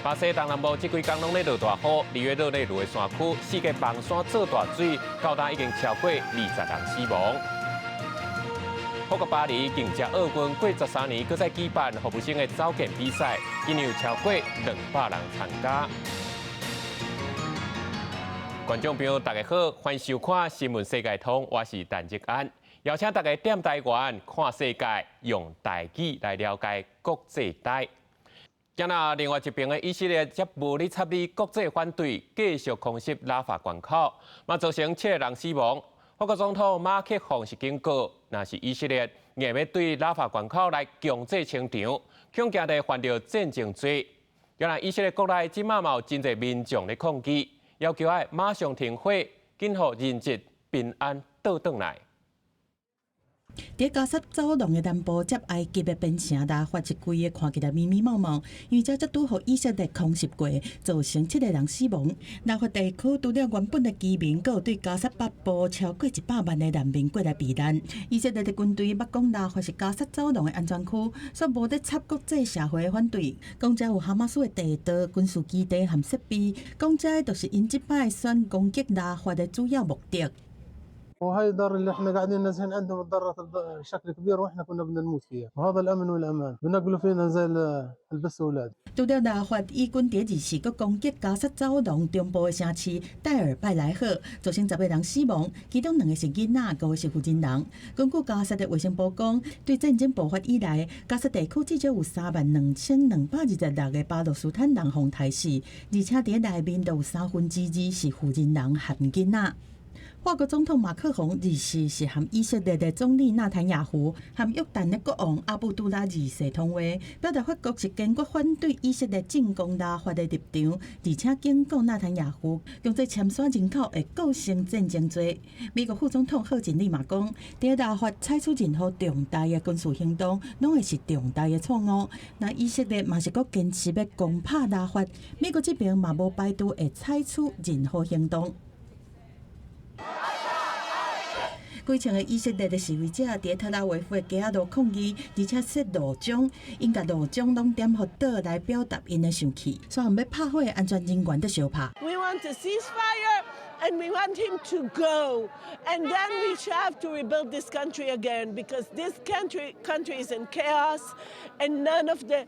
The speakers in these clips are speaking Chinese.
巴西东南部这几天拢咧落大雨，2月热内陆的山区，四个房山做大水，到达已经超过20人死亡。法国巴黎竞接奥运过13年，搁再举办服务生的走健比赛，今年有超过200人参加。观众朋友，大家好，欢迎收看新闻世界通，我是陈志安，邀请大家踮台湾看世界，用台语来了解国际台。今日另外一边的以色列接无理插理国际反对，继续空袭拉法关口，嘛造成7个人死亡。法国总统马克龙是警告，若是以色列硬要对拉法关口来强制清场，恐惊会犯着战争罪。原来以色列国内即马有真侪民众咧抗议，要求爱马上停火，紧互人质平安倒转来。伫加沙走廊的南部接埃及的边城拉法，一几个看起来迷迷茫茫，因为这拄互以色列空袭过，造成7个人死亡。拉法地区除了原本的居民，还有对加沙北部超过100万的难民过来避难。以色列的军队捌讲拉法是加沙走廊的安全区，却无得插国际社会的反对，讲这有哈马斯的地道、军事基地和设备，讲这就是因即摆选攻击拉法的主要目的。 وهي الدار اللي احنا قاعدين نازحين عندهم تضررت بشكل كبير واحنا كنا بدنا نموت فيها، وهذا الامن والامان بنقلوا فينا زي البس اولاد. 除了拉法，以军第24个攻击加沙走廊中部的城市戴尔拜莱赫，造成10个人死亡，其中2个是囡仔，5个是负责人。根据加沙的卫生部讲，对战争爆发以来，加沙地区至少有32226个巴勒斯坦人被杀死，而且伫内面就有2/3是负责人和囡仔。 法国总统马克龙24是和以色列的总理纳坦雅胡和约旦的国王阿卜杜拉2世通话，表达法国是坚决反对以色列进攻拉法的立场，而且警告纳坦雅胡，用这签刷人口会构成战争罪。美国副总统贺锦丽嘛讲，在拉法采取任何重大的军事行动，拢会是重大的错误。那以色列嘛是阁坚持要攻破拉法，美国这边嘛无排除会采取任何行动。 几千个以色列的示威者伫特拉维夫的街仔路抗议，而且设路障，因甲路障拢点互岛来表达因的生气。所以要拍火的安全人员在相拍。 We want a ceasefire, and we want him to go, and then we have to rebuild this country again because this country is in chaos, and none of the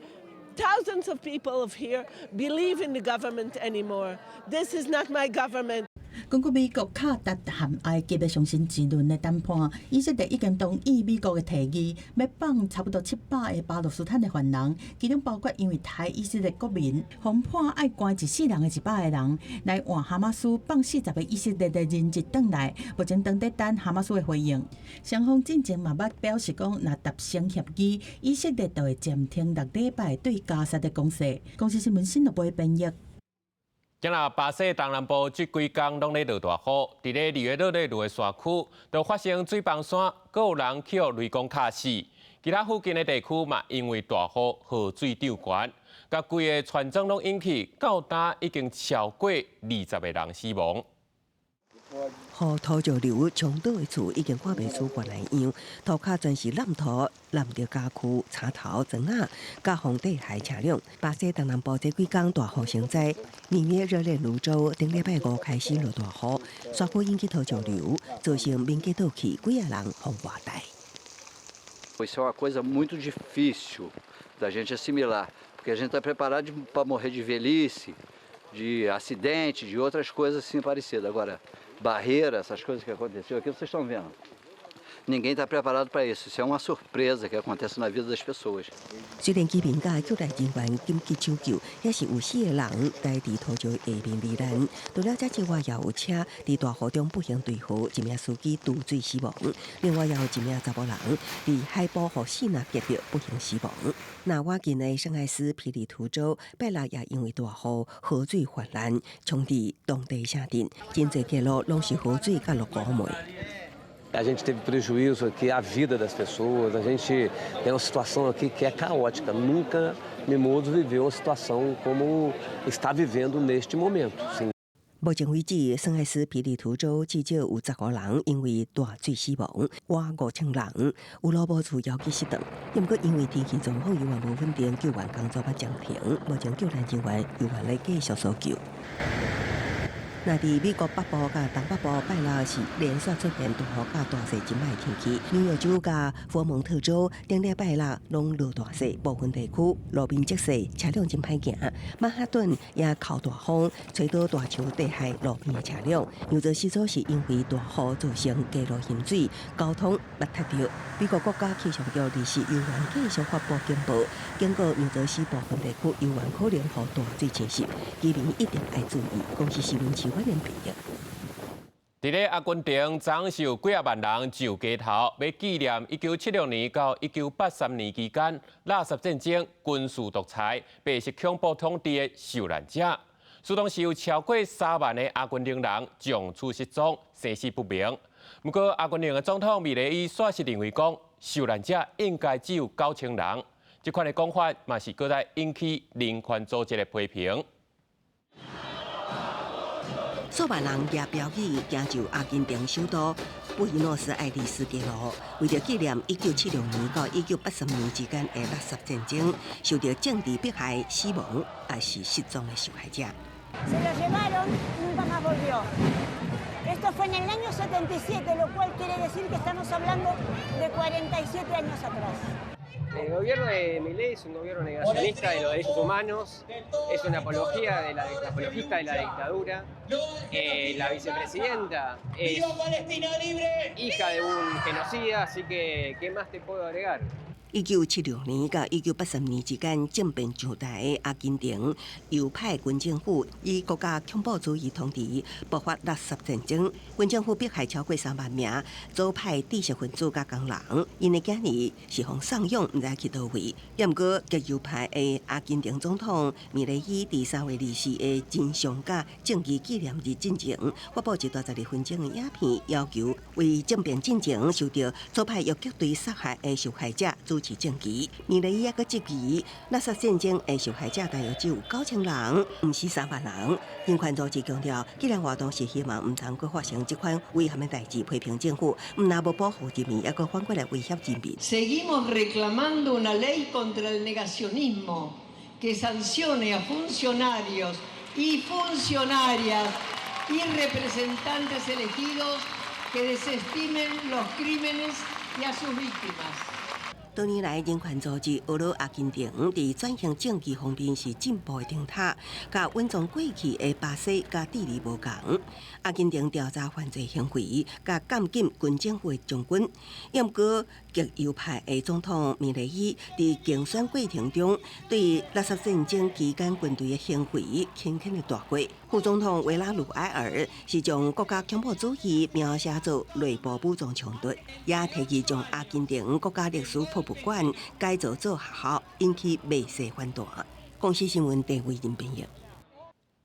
thousands of people of here believe in the government anymore. This is not my government. 根据美国卡达和埃及的双生之论的谈判，以色列已经同意美国的提议，要放差不多700个巴勒斯坦的犯人，其中包括因为台以色列国民，红判爱关14人的100个人，来换哈马斯放40个以色列的人质转来，目前等待等哈马斯的回应。双方进前嘛捌表示讲，若达成协议，以色列就会暂停6礼拜对加沙的攻势。公司新闻新闻部编译。 今日巴西东南部这几天拢咧落大雨，伫咧2月热内陆的山区，都发生水崩山，阁有人去互雷公卡死。其他附近的地区嘛，因为大雨河水涨悬，甲规个村庄拢引起，到今已经超过20个人死亡。 雨土石流冲倒的厝已经看袂出原来样，土骹全是烂土，烂着家具、插头、砖仔，甲房底下车辆。巴西东南部这几天大雨成灾，2月热烈泸州，顶礼拜5开始落大雨，山区引起土石流，造成民家倒去，几个人往外带。 Isso é uma coisa muito difícil da gente assimilar, porque a gente está preparado para morrer de velhice, de acidente, de outras coisas assim parecidas. Agora, barreira, essas coisas que aconteceu aqui, vocês estão vendo. Ninguém está preparado para isso. Isso é uma surpresa que acontece na vida das pessoas. 虽然居民甲救援人员紧急抢救，也是有4个人待伫土石下面罹难。除了这之外，也有车伫大雨中不幸坠河，一名司机拄水死亡。另外，也有一名查某人伫海保护线那跌着不幸死亡。那我近的圣埃斯霹雳图州，拜六也因为大雨，河水泛滥，冲伫当地城镇，真侪街路拢是河水甲落古梅。 A gente teve prejuízo aqui à vida das pessoas, a gente tem uma situação aqui que é caótica. Nunca Mimoso viveu uma situação como está vivendo neste momento. Sim. 目前为止，圣埃斯皮里图州至少有15人因为大水死亡，外5000人有老无厝要去失踪。不过因为天气状况有无稳定，救援工作要暂停，目前救援人员由原来继续搜救。那伫美国北部甲东北部拜六是连续出现大雨甲大雪真歹天气，纽约州甲佛蒙特州顶礼拜六拢落大雪，部分地区路面积雪，车辆真歹行。曼哈顿也靠大风，吹倒大树地害路边的车辆。纽泽西州是因为大雨造成街路淹水，交通被塞着。美国国家气象局临时邮员继续发布警报，警告纽泽西部分地区邮员可能予大水侵袭，居民一定要注意。公司新闻市发言评论。伫咧阿根廷，总是有几啊万人上街头，要纪念1976年到1983年期间垃圾战争、军事独裁、白色恐怖统治的受难者。苏当时有超过3万的阿根廷人从处失踪、生死不明。不过，阿根廷的总统米雷伊煞是认为讲，受难者应该只有9000人。这款的讲法嘛是搁在引起人权组织的批评。数万人举标语行就阿根廷首都布宜诺斯艾利斯街路，为着纪念1976年到1983年之间的垃圾战争，受到政治迫害、死亡还是失踪的受害者。Se lo llevaron, nunca más volvió. Esto fue en el año 77, lo cual quiere decir que estamos hablando de 47 años atrás. El gobierno de Milei es un gobierno negacionista de los derechos humanos, es una apologista de la dictadura. La vicepresidenta es hija de un genocida, así que ¿qué más te puedo agregar? 1976年到1983年之間，政變上台的阿根廷右派軍政府以國家恐怖主義統治，爆發垃圾戰爭。軍政府迫害超過3萬名左派知識分子甲工人，因的囝兒是互送養，唔知去倒位。不過極右派的阿根廷總統米雷伊伫3月24日的真相甲正義紀念日進前，發布一段12分鐘的影片，要求為政變進前受到左派游擊隊殺害的受害者主持正義。米雷伊也閣質疑，垃圾戰爭的受害者大約只有9000人，唔是3萬人。人權組織強調，紀念活動是希望唔通閣發生這款危險的代誌，批評政府唔但無保護人民，也閣反過來威脅人民。Seguimos reclamando una ley contra el negacionismo que sancione a funcionarios y funcionarias y representantes elegidos que desestimen los crímenes y a sus víctimas. 多年来，人权组织俄罗阿根廷伫转型政治方面是进步的灯塔，甲稳重过去的巴西甲智利无同。阿根廷调查犯罪行为，甲监禁军政府的将军。不过，极右派的总统米雷伊伫竞选过程中，对垃圾战争期间军队的行为轻轻的带过。副总统维拉鲁埃尔是将国家恐怖主义描写做内部武装冲突，也提议将阿根廷国家历史博物馆改造做学校，引起未世反弹。公司新闻地位人编译。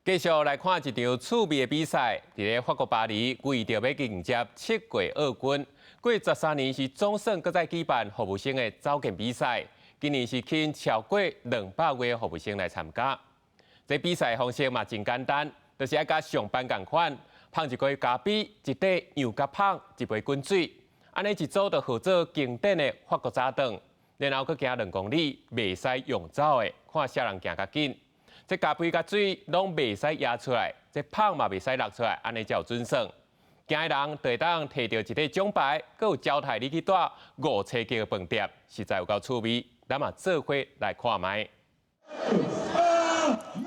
继续来看一场趣味的比赛，伫咧法国巴黎，为着要迎接7届奥运，过去13年是总算搁再举办服务生的走健比赛，今年是请超过200位服务生来参加。这比赛方式嘛真简单，就是爱甲上班同款，捧一杯咖啡，一底牛角棒，一杯滚水，安尼一组就合作经典的法国早顿，然后佮行2公里，袂使用走的，看啥人行较紧。这咖啡甲水拢袂使压出来，这棒嘛袂使落出来，安尼才有准算。行的人就会当摕到一个奖牌，佮有招待你去住5星级的饭店，实在有够趣味。咱嘛做伙来看卖。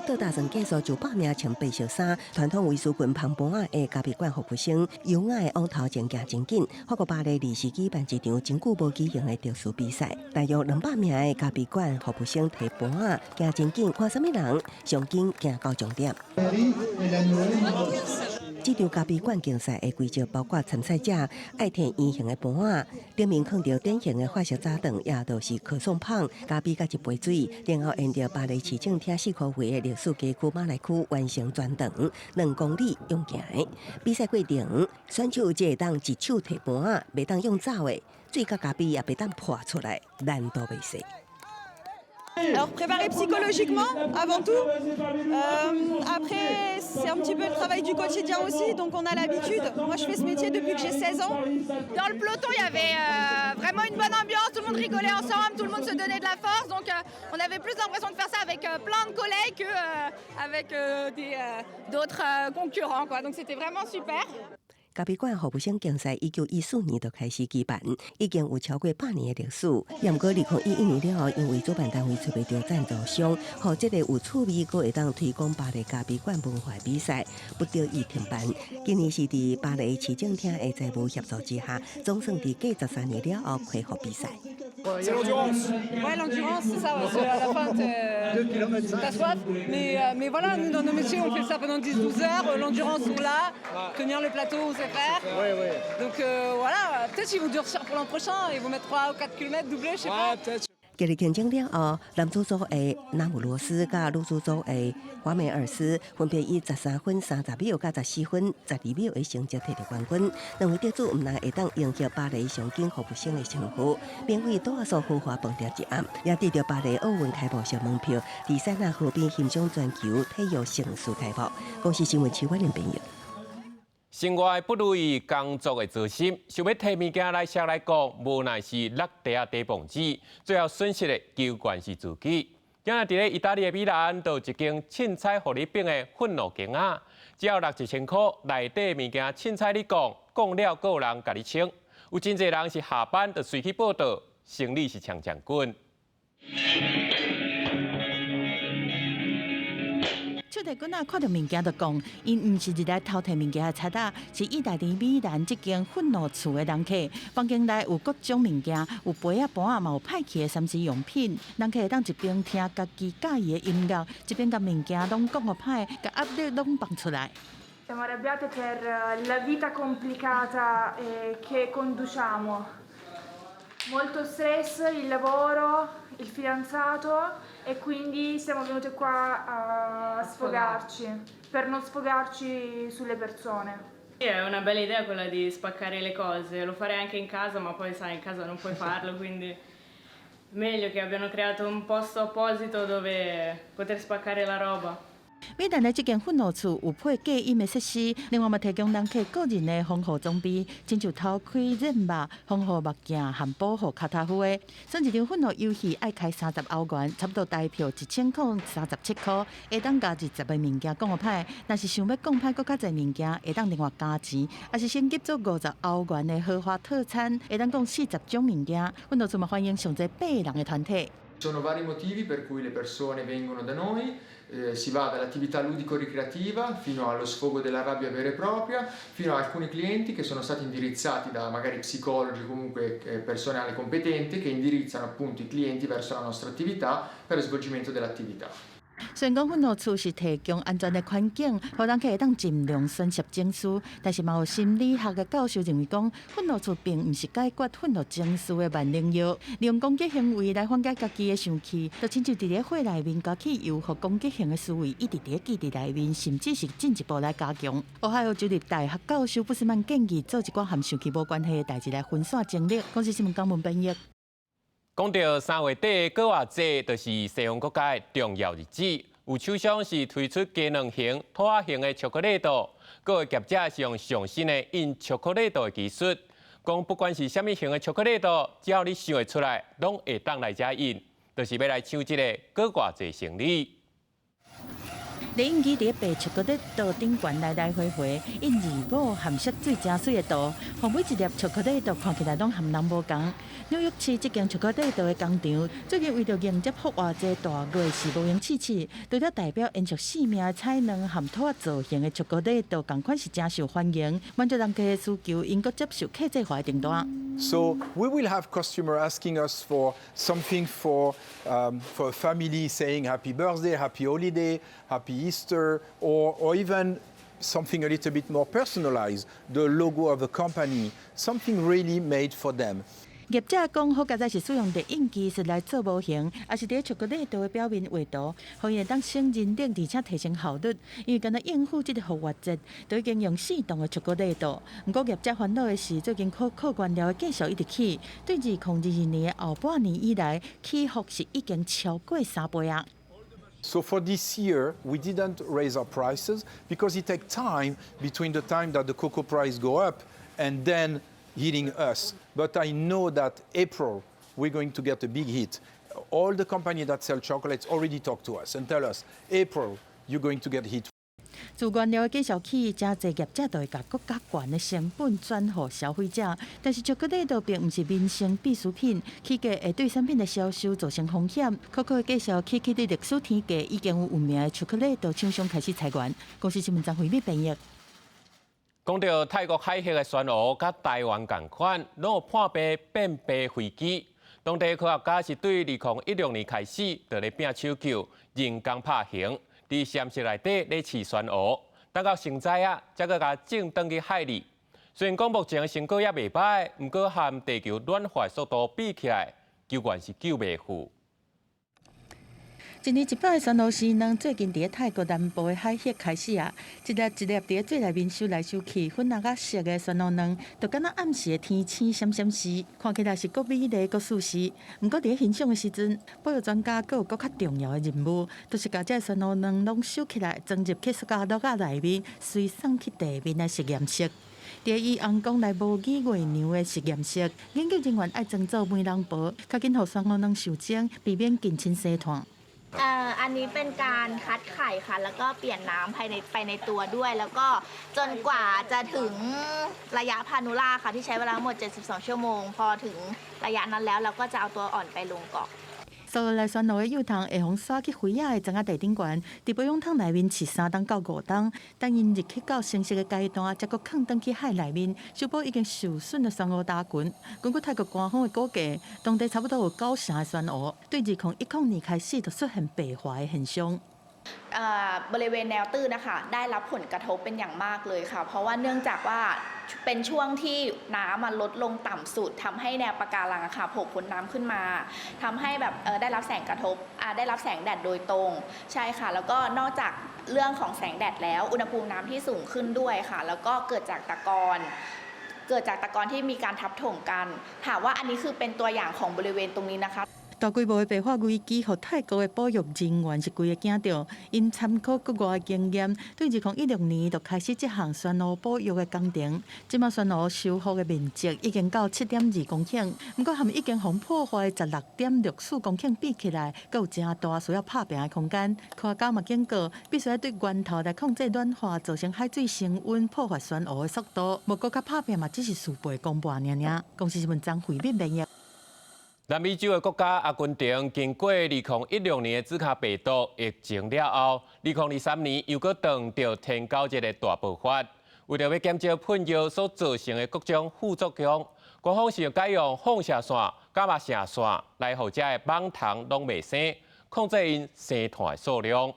到达成计数900名穿白色衫、传统卫生裙旁盘的咖啡馆服务生，优雅的往头前行真紧。法国巴黎临时举办一场真久无举行的特殊比赛，大约200名的咖啡馆服务生提盘行真紧，看什么人上紧行到终点。这场咖啡馆竞赛的规则包括参赛者爱摕圆形的盘顶面放着典型的法式早顿，也就是可颂棒、咖啡甲一杯水，然后沿着巴黎市政厅4块围的历史街区马来区完成全长2公里用行的。比赛过程，选手只会当一手提盘，袂当用走的，水甲咖啡也袂当泼出来，难度袂小。Alors préparer psychologiquement avant tout. Après, c'est un petit peu le travail du quotidien aussi, donc on a l'habitude. Moi, je fais ce métier depuis que j'ai 16 ans. Dans le peloton, il y avait vraiment une bonne ambiance, tout le monde rigolait ensemble, tout le monde se donnait de la force, donc on avait plus l'impression de faire ça avec plein de collègues qu'avec d'autres concurrents, quoi. Donc c'était vraiment super. 咖啡馆服务生竞赛1914年就开始举办，已经有超过100年的历史。不过2011年了后，因为主办单位找不到赞助商，和这个有趣味阁会当推广巴黎咖啡馆文化比赛，不得已停办。今年是伫巴黎市政厅的财务协助之下，总算伫隔13年了后恢复比赛。C'est l'endurance. Ouais, l'endurance, c'est ça. Ouais, à la fin, t'as soif. Mais voilà, nous, dans nos métiers, on fait ça pendant 10-12 heures. L'endurance, on l'a. Tenir le plateau, on sait faire. Donc voilà, peut-être qu'ils vont durcir pour l'an prochain. Ils vont mettre 3 ou 4 km doublés, je sais pas. 今日竞争了后，男组组的南姆罗斯甲女组组的华美尔斯分别以13分、30秒、甲14分、12秒的成绩摕到冠军。两位得主唔但会当赢得巴黎上景服务生的称呼，免费大数豪华饭店一暗，也得到巴黎奥运开幕式门票。第三那河边欣赏全球体育盛事开幕。公司新闻区我林朋友。生活不如意，工作的责心，想要摕物件来摔来讲，无奈是落地啊地蹦子，最后损失的究竟是自己。今日伫咧意大利的米兰，就有一间凊彩互你变的愤怒间啊，只要6000块，内底物件凊彩你讲，讲了个人甲你清。有真侪人是下班就随去报道，生理是强强滚。手提棍仔看到物件就讲，因毋是一来偷摕物件的贼仔，是意大利米兰这间愤怒厝的人客。房间内有各种物件，有杯啊、盘啊，嘛有歹去的三 C 用品。人客会当一边听家己介意的音乐，一边甲物件拢讲个歹，甲压力拢放出来。Siamo arrabbiate per la vita complicata che conduciamo. Molto stress, il lavoro, il fidanzato e quindi siamo venute qua a sfogarci, per non sfogarci sulle persone. È una bella idea quella di spaccare le cose, lo farei anche in casa, ma poi sai in casa non puoi farlo, quindi meglio che abbiano creato un posto apposito dove poter spaccare la roba. 米兰的这间愤怒厝有配隔音的设施，另外嘛提供人客个人的防护装备，亲像头盔、忍帽、防护目镜和保护脚踏靴的。算一场愤怒游戏爱开30欧元，差不多台票1000块37块，会当加20个物件讲个歹。若是想要讲歹搁较侪物件，会当另外加钱，还是先急做50欧元的豪华套餐，会当讲40种物件。愤怒厝嘛欢迎上侪8个人的团体。Sono vari motivi per cui le persone vengono da noi, si va dall'attività ludico-ricreativa fino allo sfogo della rabbia vera e propria, fino a alcuni clienti che sono stati indirizzati da magari psicologi o comunque personale competente che indirizzano appunto i clienti verso la nostra attività per lo svolgimento dell'attività. 虽然讲愤怒厝是提供安全的环境，互人客会当尽量宣泄情绪，但是嘛有心理学的教授认为讲，愤怒厝并毋是解决愤怒情绪的万能药。利用攻击行为来缓解家己的生气，就亲像伫咧火内面加汽油，互攻击性的思维一直伫基地内面，甚至是进一步来加强。俄亥俄州立大学教授布斯曼建议做一寡和生气无关系的代志来分散精力。公司新闻江文编译。讲到3月底购物节，就是西方国家的重要日子。有厂商是推出机能型、拖型的巧克力豆，各位业者是用上新的印巧克力豆的技术。讲不管是什么型的巧克力豆，只要你想得出来，拢会当来遮印，就是要来抢这个购物节生理。丽印机伫白巧克力豆顶悬来来回回，印字母含色水真水的豆，互每一粒巧克力豆看起来拢含人无同。纽约市这间巧克力豆的工厂，最近为着迎接复活节大月是无用试试，除了代表延续生命的彩能含土造型的巧克力豆，同款是真受欢迎，满足人客的需求，因阁接受客制化的订单。So we will have customers asking us for something for a family, saying happy birthday, happy holiday, happy Easter, or even something a little bit more personalized, the logo of the company, something really made for them. 业者讲，好佳在是使用电影技术来做模型，也是伫巧克力豆的表面画图，互伊会当省人力，而且提升效率。因为干那应付这个复活节，就已经用4档的巧克力豆。不过业者烦恼的是，最近靠原料的价数一直起，对2022年的后半年以来，起伏是已经超过3倍啊。So for this year, we didn't raise our prices because it takes time between the time that the cocoa price go up and then hitting us. But I know that April, we're going to get a big hit. All the companies that sell chocolates already talk to us and tell us, April, you're going to get hit. 自原料的计数起，真侪业者都会把更加悬的成本转予消费者，但是巧克力都并不是民生必需品，起价会对产品的销售造成风险。Coco 介绍，起的历史天价，已经有名的巧克力都厂商开始裁员。公司新闻张惠美编译。讲到泰国海峡的船鸥，甲台湾同款，拢有破病变白飞机。当地科学家是对2016年开始，就咧拼手球，人工拍形。 伫咸室内底咧饲船鸥，等到成灾啊，才搁甲种转去海里。虽然讲目前成果也袂歹，毋过和地球暖化速度比起来，救援是救袂赴。一年一摆的船鸥失能，最近伫泰国南部的海峡开始啊，一粒伫水内面收来收去，粉红啊色的船鸥卵，就敢若暗时的天星闪闪时，看起来是够美丽、够舒适。毋过伫欣赏的时阵，保育专家阁有较重要的任务，就是把这船鸥卵拢收起来，装入去塑胶袋仔内面，随送去地面来实验室。 伫以红光来模拟月娘的实验室，研究人员爱装作媒人婆，较紧互船鸥卵受精，避免近亲生团。 อันนี้เป็นการคัดไข่ค่ะแล้วก็เปลี่ยนน้ำไปในตัวด้วยแล้วก็จนกว่าจะถึงระยะพานูล่าค่ะที่ใช้เวลาทั้งหมด72 ชั่วโมงพอถึงระยะนั้นแล้วเราก็จะเอาตัวอ่อนไปลงเกาะ 收落来船鸥的幼虫会互撒去肥仔的庄仔地顶悬，伫培养桶内面饲3冬到5冬，等因入去到成熟的阶段，才搁放转去海内面，修补已经受损的船鸥大群。根據泰國官方的估計，當地差不多有9成的船鵝，對2010年開始就出現白化的現象。 บริเวณแนวตื้นนะคะได้รับผลกระทบเป็นอย่างมากเลยค่ะเพราะว่าเนื่องจากว่าเป็นช่วงที่น้ำมันลดลงต่ำสุดทำให้แนวปะการังค่ะโผล่พ้นน้ำขึ้นมาทำให้แบบได้รับแสงกระทบได้รับแสงแดดโดยตรงใช่ค่ะแล้วก็นอกจากเรื่องของแสงแดดแล้วอุณหภูมิน้ำที่สูงขึ้นด้วยค่ะแล้วก็เกิดจากตะกอนที่มีการทับถมกันถามว่าอันนี้คือเป็นตัวอย่างของบริเวณตรงนี้นะคะ 大规模的白化危机，互泰国的保育人员是规个惊到，因参考国外的经验，对2016年就开始这项船鸥保育的工程。即马船鸥修复的面积已经到7.2公顷，不过和已经被破坏的16.64公顷比起来，阁有真大需要拍平的空间。科学家嘛警告，必须要对源头来控制暖化造成海水升温破坏船鸥的速度。无过较拍平嘛，只是事倍功半尔尔。公司新闻张惠敏编译。 南美洲的国家阿根廷经过2016年的紫卡病毒疫情了后，2023年又搁撞到天狗节的大爆发。为了要减少喷药所造成的各种副作用，官方是改用放射线、伽马射线来让这的蠓虫拢袂生，控制因生团的数量。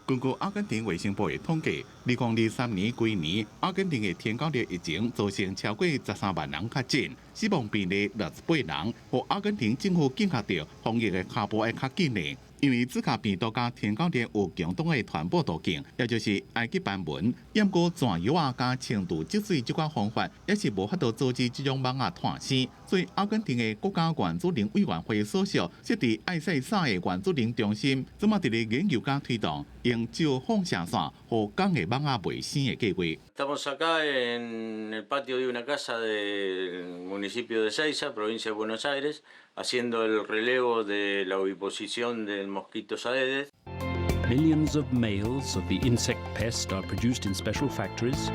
根据阿根廷卫生部的统计，2023年规年，阿根廷的天狗热疫情造成超过13万人确诊，死亡比例68人，和阿根廷政府警觉到防疫的脚步会较紧呢。因为紫卡病毒加天狗热有共同的传播途径，也就是埃及斑纹、验过全药啊加轻度积水这款方法，也是无法度阻止这种蠓仔传生。所以阿根廷的国家原子能委员会所属设置爱塞萨的原子能中心，即马伫咧研究加推动用照放射线和港的蠓仔袂生的计划。 Estamos acá en el patio de una casa del municipio de Ezeiza, provincia de Buenos Aires, haciendo el relevo de la oviposición del mosquito Aedes. Millions of males of the insect pest are produced in special factories,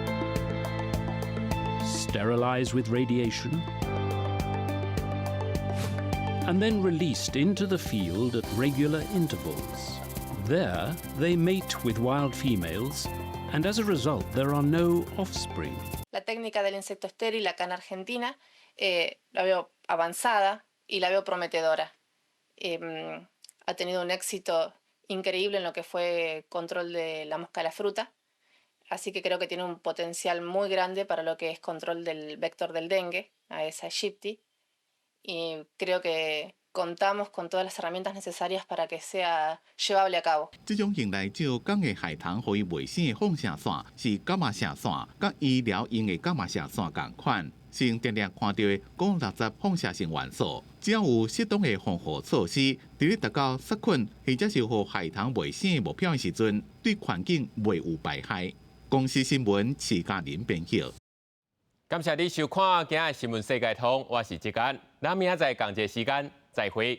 sterilized with radiation, and then released into the field at regular intervals. There, they mate with wild females, and as a result, there are no offspring. La técnica del insecto estéril acá en Argentina la veo avanzada y la veo prometedora. Ha tenido un éxito increíble en lo que fue control de la mosca de la fruta, así que creo que tiene un potencial muy grande para lo que es control del vector del dengue, Aedes aegypti, y creo que contamos con todas las herramientas necesarias para que sea llevable a cabo. 这种用来照港的海棠可以卫生的放射线是伽马射线，甲医疗用的伽马射线同款，先常常看到的汞60放射性元素。只要有适当的防护措施，伫咧达到杀菌或者是互海棠袂生的目标的时阵，对环境袂有败害。公司新闻徐嘉玲编辑。感谢你收看今日新闻世界通，我是志刚，咱明仔载同一时间再会。